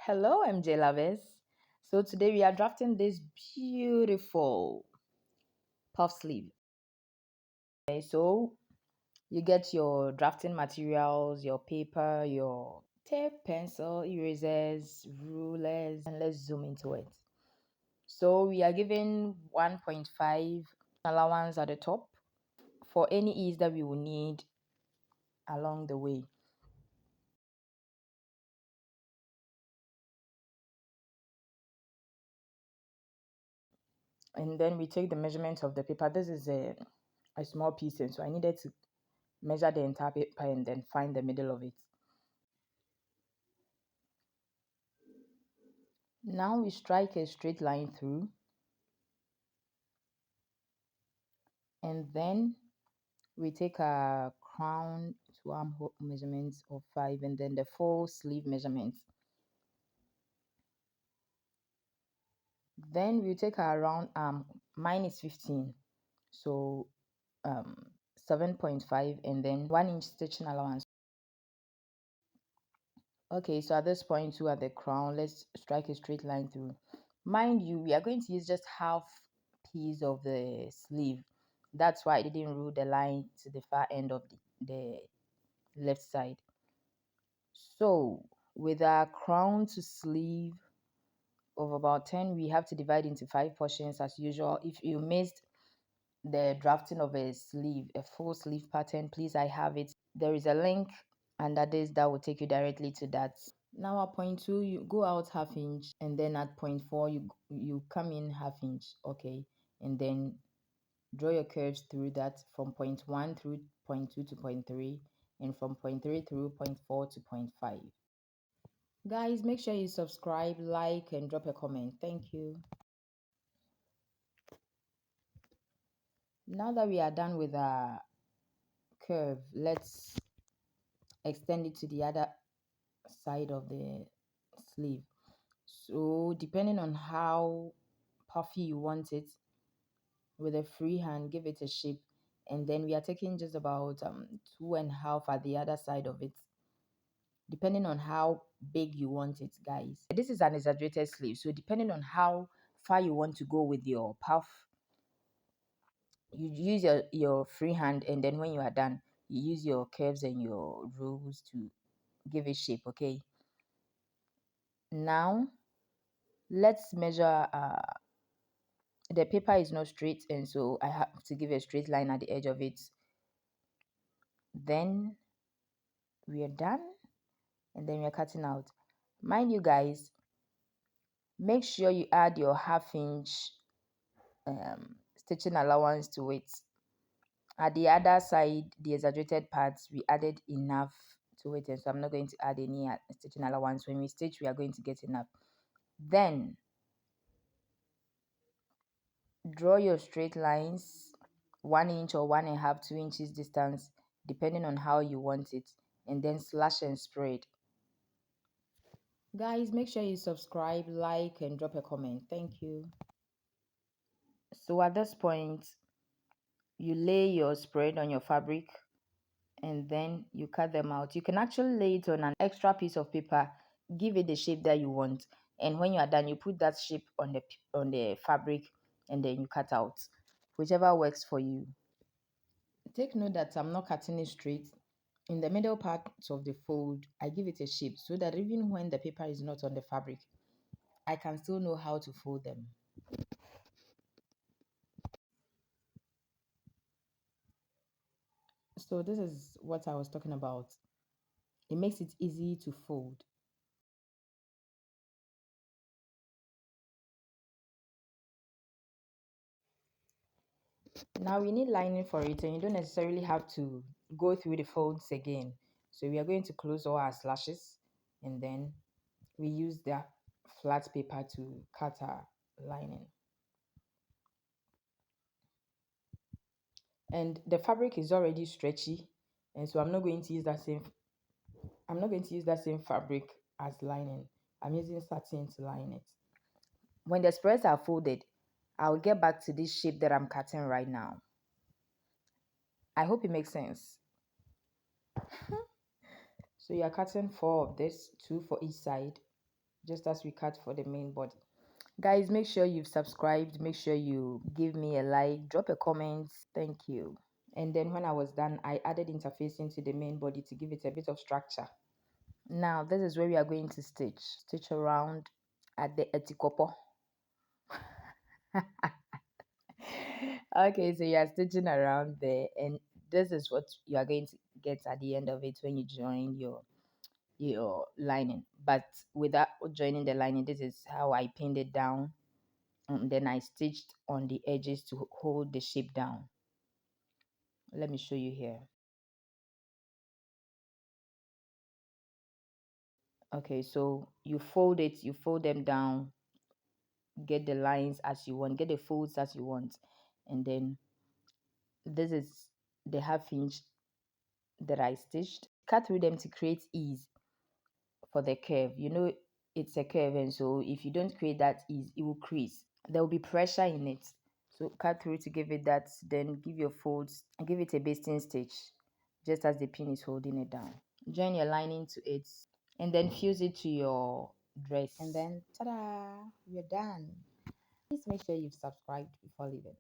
Hello, MJ lovers. So today we are drafting this beautiful puff sleeve. Okay, so you get your drafting materials, your paper, your tape, pencil, erasers, rulers, and let's zoom into it. So we are given 1.5 allowance at the top for any ease that we will need along the way. And then we take the measurement of the paper. This is a small piece, and so I needed to measure the entire paper and then find the middle of it. Now we strike a straight line through, and then we take a crown to armhole measurements of 5 and then the full sleeve measurements. Then we take our round arm. Mine is 15, so 7.5 and then 1 inch stitching allowance. Okay, so at this point too, at the crown, let's strike a straight line through. Mind you, we are going to use just half piece of the sleeve. That's why I didn't rule the line to the far end of the left side. So with our crown to sleeve of about 10, we have to divide into 5 portions as usual. If you missed the drafting of a sleeve, a full sleeve pattern, please, I have it. There is a link under this that will take you directly to that. Now at point 2, you go out half inch, and then at point 4, you come in half inch, okay, and then draw your curves through that from point 1 through point 2 to point 3, and from point 3 through point 4 to point 5. Guys, make sure you subscribe, like, and drop a comment. Thank you. Now that we are done with our curve, let's extend it to the other side of the sleeve. So depending on how puffy you want it, with a free hand, give it a shape. And then we are taking just about 2.5 at the other side of it, depending on how big you want it, guys. This is an exaggerated sleeve, so depending on how far you want to go with your puff, you use your free hand, and then when you are done, you use your curves and your rules to give it shape. Okay, now let's measure. The paper is not straight, and so I have to give a straight line at the edge of it. Then we are done, and then we are cutting out. Mind you, guys, make sure you add your half-inch stitching allowance to it. At the other side, the exaggerated parts, we added enough to it, and so I'm not going to add any stitching allowance. When we stitch, we are going to get enough. Then draw your straight lines, 1 inch or 1.5, 2 inches distance, depending on how you want it, and then slash and spread. Guys, make sure you subscribe, like, and drop a comment. Thank you. So at this point, you lay your spread on your fabric and then you cut them out. You can actually lay it on an extra piece of paper, give it the shape that you want, and when you are done, you put that shape on the fabric and then you cut out, whichever works for you. Take note that I'm not cutting it straight. In the middle part of the fold, I give it a shape so that even when the paper is not on the fabric, I can still know how to fold them. So this is what I was talking about. It makes it easy to fold. Now we need lining for it, and you don't necessarily have to go through the folds again. So we are going to close all our slashes, and then we use the flat paper to cut our lining. And the fabric is already stretchy, and so I'm not going to use that same fabric as lining. I'm using satin to line it. When the spreads are folded, I'll get back to this shape that I'm cutting right now. I hope it makes sense. So you're cutting 4 of this, 2 for each side. just as we cut for the main body. Guys, make sure you've subscribed, make sure you give me a like, drop a comment. Thank you. And then when I was done, I added interfacing to the main body to give it a bit of structure. Now this is where we are going to stitch around at the etikopo. Okay, so you are stitching around there, and this is what you are going to get at the end of it when you join your lining. But without joining the lining, this is how I pinned it down, and then I stitched on the edges to hold the shape down. Let me show you here. Okay, so you fold it, you fold them down, get the lines as you want, get the folds as you want, and then this is the half inch that I stitched. Cut through them to create ease for the curve. You know it's a curve, and so if you don't create that ease, it will crease. There will be pressure in it. So cut through to give it that, then give your folds and give it a basting stitch just as the pin is holding it down. Join your lining to it and then fuse it to your dress, and then ta-da, you're done. Please make sure you've subscribed before leaving.